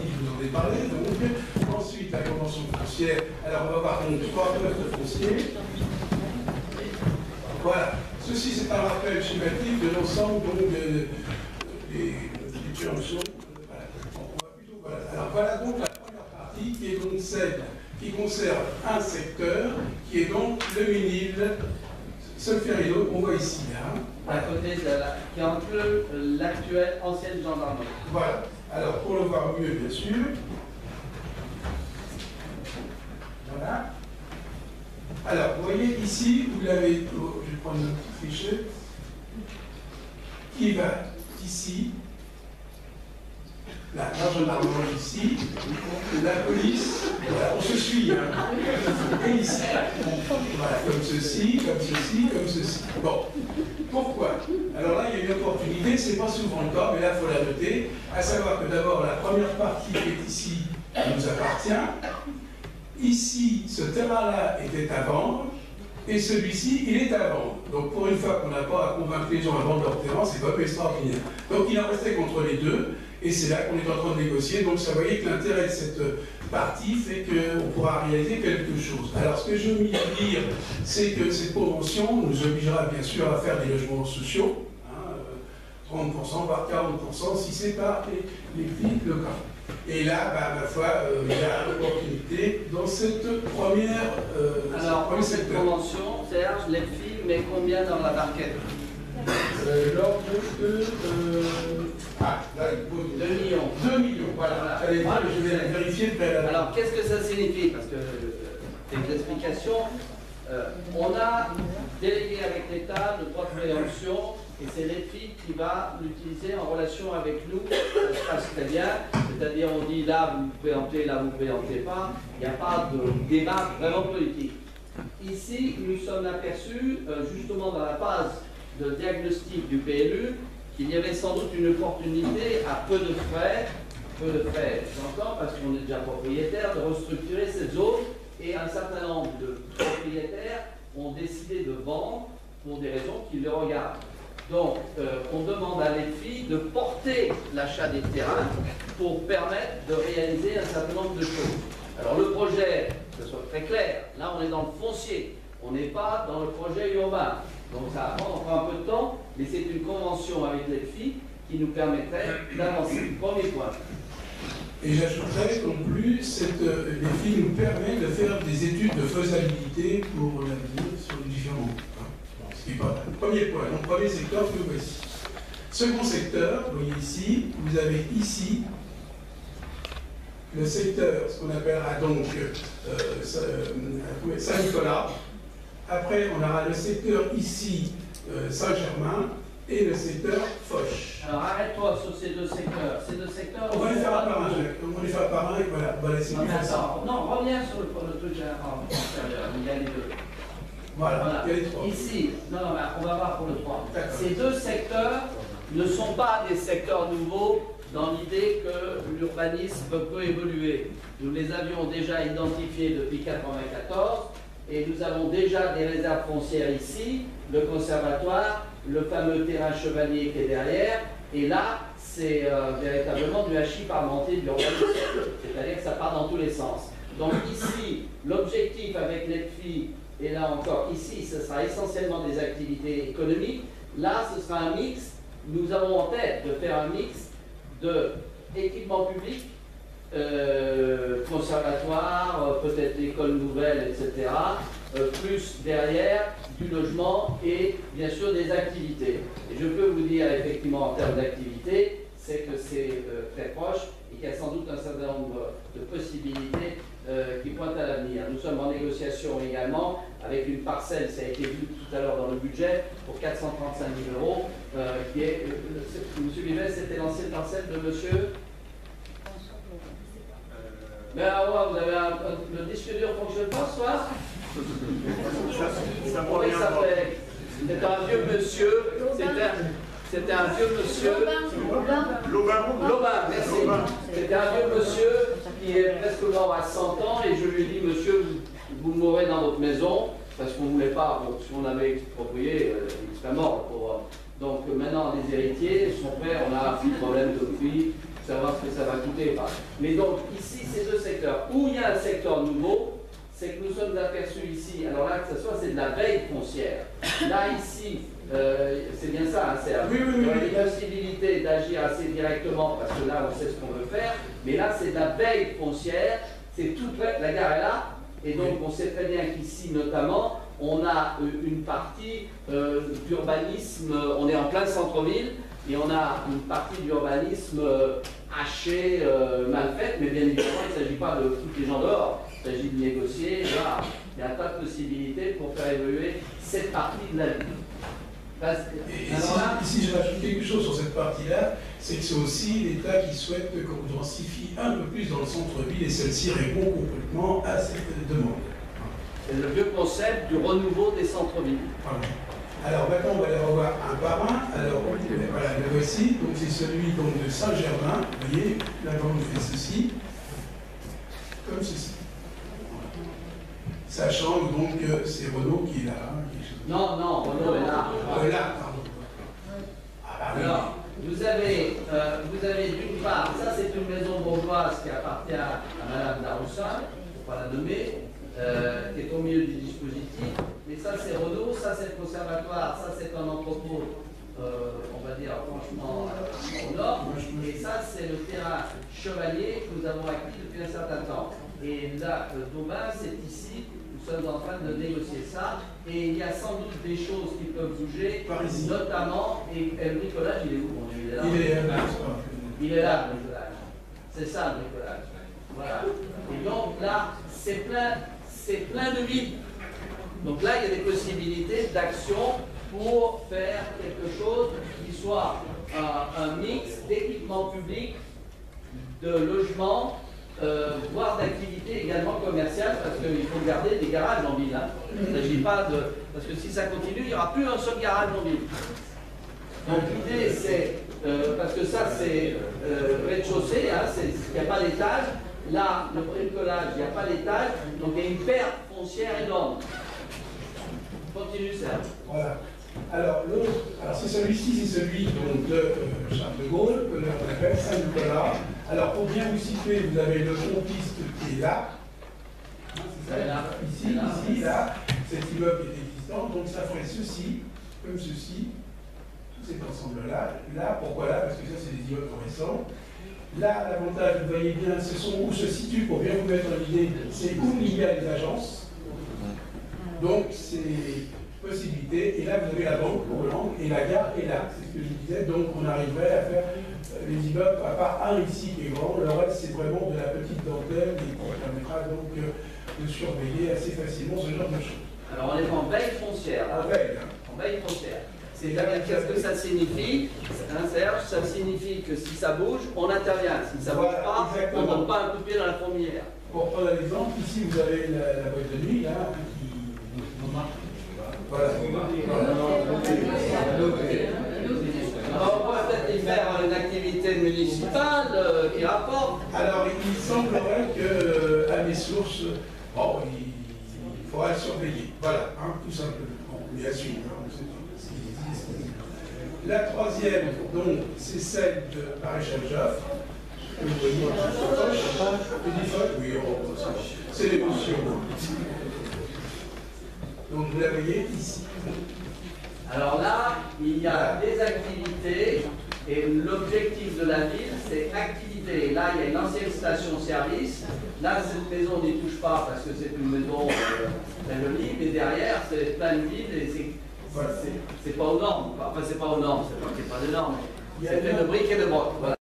je vous en ai parlé. Donc, ensuite, la convention foncière. Alors, on va voir donc 3 postes fonciers. Voilà. Ceci, c'est un rappel schématique de l'ensemble des junctions. Voilà. On va plutôt, voilà. Alors, voilà donc la première partie qui est donc celle qui concerne un secteur qui est donc le Ménil. Solferino, on voit ici, hein. À côté de qui est entre l'actuelle ancienne gendarmerie. Voilà. Alors, pour le voir mieux, bien sûr. Voilà. Alors, vous voyez ici, vous l'avez, je vais prendre un petit fichier, qui va ici, la gendarmerie ici, la police, voilà, on se suit, hein. Et ici, voilà, comme ceci, comme ceci, comme ceci. Bon, pourquoi? Alors là, il y a une opportunité, c'est pas souvent le cas, mais là, il faut la noter, à savoir que d'abord, la première partie qui est ici nous appartient. Ici, ce terrain-là était à vendre, et celui-ci, il est à vendre. Donc, pour une fois qu'on n'a pas à convaincre les gens à vendre leur terrain, c'est pas extraordinaire. Donc, il en restait contre les deux, et c'est là qu'on est en train de négocier. Donc, ça voyez que l'intérêt de cette partie fait qu'on pourra réaliser quelque chose. Alors, ce que je veux dire, c'est que cette convention nous obligera bien sûr à faire des logements sociaux, hein, 30%, voire 40%, si c'est par les prix locaux. Et là, bah, ma foi, il y a l'opportunité dans cette première. Alors, pour cette convention, Serge, les filles, mais combien dans la barquette? L'ordre de. Ah, là, il faut 2 millions. 2 millions, voilà. Allez, je vais vérifier de préalable. Alors, qu'est-ce que ça signifie? Parce que, des explications, on a délégué avec l'État le droit de préemption, et c'est l'EFI qui va l'utiliser en relation avec nous. Ça se passe très bien, c'est-à-dire on dit là vous préemptez, là vous préemptez pas, il n'y a pas de débat vraiment politique. Ici, nous sommes aperçus, justement dans la phase de diagnostic du PLU, qu'il y avait sans doute une opportunité à peu de frais, j'entends parce qu'on est déjà propriétaire, de restructurer cette zone, et un certain nombre de propriétaires ont décidé de vendre pour des raisons qui les regardent. Donc, on demande à l'EFI de porter l'achat des terrains pour permettre de réaliser un certain nombre de choses. Alors, le projet, que ce soit très clair, là on est dans le foncier, on n'est pas dans le projet urbain. Donc, ça va prendre encore un peu de temps, mais c'est une convention avec l'EFI qui nous permettrait d'avancer. Premier point. Et j'ajouterais qu'en plus, l'EFI nous permet de faire des études de faisabilité pour l'avenir sur les différents. Ce qui est pas mal. Premier point, donc premier secteur que voici. Second secteur, vous voyez ici, vous avez ici le secteur, ce qu'on appellera donc Saint-Nicolas. Après, on aura le secteur ici, Saint-Germain, et le secteur Foch. Alors arrête-toi sur ces deux secteurs. Ces deux secteurs. On va les faire un par un, on va les faire par un et voilà. On va laisser plus facile. Non, reviens sur le truc intérieur. Il y a les deux. Voilà. Il y a les trois. Ici, non, mais on va voir pour le 3. Ces deux secteurs ne sont pas des secteurs nouveaux dans l'idée que l'urbanisme peut évoluer. Nous les avions déjà identifiés depuis 1994 et nous avons déjà des réserves foncières ici, le conservatoire, le fameux terrain chevalier qui est derrière, et là, c'est véritablement du hachis parlementé de l'urbanisme, c'est-à-dire que ça part dans tous les sens. Donc ici, l'objectif avec l'EFI, et là encore, ici, ce sera essentiellement des activités économiques, là, ce sera un mix, nous avons en tête de faire un mix d'équipements publics, conservatoire, peut-être école nouvelle, etc., plus derrière du logement et bien sûr des activités. Et je peux vous dire effectivement en termes d'activités, c'est que c'est très proche et qu'il y a sans doute un certain nombre de possibilités qui pointent à l'avenir. Nous sommes en négociation également avec une parcelle, ça a été vu tout à l'heure dans le budget, pour 435 000 euros, qui est, monsieur Vivet, c'était l'ancienne parcelle de monsieur. Mais alors, vous avez le disque dur ne fonctionne pas ce soir? C'était un vieux monsieur. C'était un vieux monsieur. Lobin, merci. C'était un vieux monsieur qui est presque mort à 100 ans et je lui ai dit, monsieur, vous mourrez dans votre maison parce qu'on ne voulait pas, donc si on avait exproprié, il serait mort. Donc maintenant, les héritiers sont prêts, on a un petit problème de prix. savoir ce que ça va coûter. Mais donc, ici, ces deux secteurs. Où il y a un secteur nouveau, c'est que nous sommes aperçus ici, alors là, que ce soit, c'est de la veille foncière. Là, ici, c'est bien ça, hein, c'est oui. une possibilité d'agir assez directement, parce que là, on sait ce qu'on veut faire, mais là, c'est de la veille foncière, c'est tout près, la gare est là, et donc on sait très bien qu'ici, notamment, on a une partie d'urbanisme, on est en plein centre-ville, et on a une partie d'urbanisme haché, mal faite, mais bien évidemment, il ne s'agit pas de foutre les gens dehors. Il s'agit de négocier, voilà. Il y a un tas de possibilités pour faire évoluer cette partie de la ville. Si je rajoute quelque chose sur cette partie-là, c'est que c'est aussi l'État qui souhaite qu'on densifie un peu plus dans le centre-ville et celle-ci répond complètement à cette demande. C'est le vieux concept du renouveau des centres-villes. Voilà. Alors maintenant, on va les revoir un par un. Alors voilà, le voici. Donc c'est celui donc, de Saint-Germain. Vous voyez, là on fait ceci, comme ceci. Sachant donc que c'est Renault qui est là. Non, Renault est là. Là, pardon. Alors, vous avez d'une part, ça c'est une maison bourgeoise qui appartient à Madame Daroussin, il ne faut pas la nommer, qui est au milieu du dispositif. Mais ça c'est Renault, ça c'est le conservatoire, ça c'est un entrepôt, on va dire franchement au nord. Et ça c'est le terrain Chevalier que nous avons acquis depuis un certain temps. Et là, Daubin, c'est ici. Nous sommes en train de négocier ça et il y a sans doute des choses qui peuvent bouger, notamment, et le bricolage, il est où? Bon, il est là. Il est là, le bricolage. C'est ça le bricolage. Voilà. Et donc là, c'est plein de vide. Donc là, il y a des possibilités d'action pour faire quelque chose qui soit un mix d'équipements publics, de logements, voire d'activités également commerciales, parce qu'il faut garder des garages en ville. Hein. Il ne s'agit pas de... Parce que si ça continue, il n'y aura plus un seul garage en ville. Donc l'idée, c'est... parce que ça, c'est rez-de-chaussée, hein, il n'y a pas d'étage. Là, le bricolage, il n'y a pas d'étage. Donc il y a une perte foncière énorme. Continue, Serge. Voilà. Alors, l'autre, c'est celui-ci, c'est celui donc, de Charles de Gaulle, que l'on appelle Saint-Nicolas. Alors, pour bien vous situer, vous avez le pompiste qui est là. Ici, là. Cet immeuble est existant, donc ça ferait ceci, comme ceci, tout cet ensemble-là. Là, pourquoi là? Parce que ça, c'est des immeubles récents. Là, l'avantage, vous voyez bien, ce sont où se situe, pour bien vous mettre en idée, c'est où il y a les agences. Donc, c'est possibilité. Et là, vous avez la banque pour Hollande et la gare est là. C'est ce que je disais. Donc, on arriverait à faire les immeubles, à part un ici qui est grand. Le reste, c'est vraiment de la petite dentelle et qui permettra donc de surveiller assez facilement ce genre de choses. Alors, on est en veille foncière. En veille. En veille foncière. C'est-à-dire, qu'est-ce que ça signifie, hein, Serge? Ça signifie que si ça bouge, on intervient. Si ça ne bouge pas, on ne donne pas un coup de pied dans la fourmilière. Pour prendre un exemple, ici, vous avez la boîte de nuit, là, qui... Voilà. Alors, on pourrait peut-être y faire une activité municipale qui rapporte. Alors, il semblerait que, à mes sources, bon, il faudra le surveiller. Voilà, hein, tout simplement. Bon, bien sûr. La troisième, donc, c'est celle de Maréchal Joffre. Vous voyez, oui, c'est l'émotion. Donc vous la voyez ici. Alors là, il y a des activités et l'objectif de la ville, c'est activité. Là, il y a une ancienne station-service. Là, cette maison on n'y touche pas parce que c'est une maison très jolie, mais derrière, c'est plein de vide et c'est pas aux normes. Enfin, c'est pas aux normes, c'est pas des normes. C'est fait de briques et de broc. Voilà.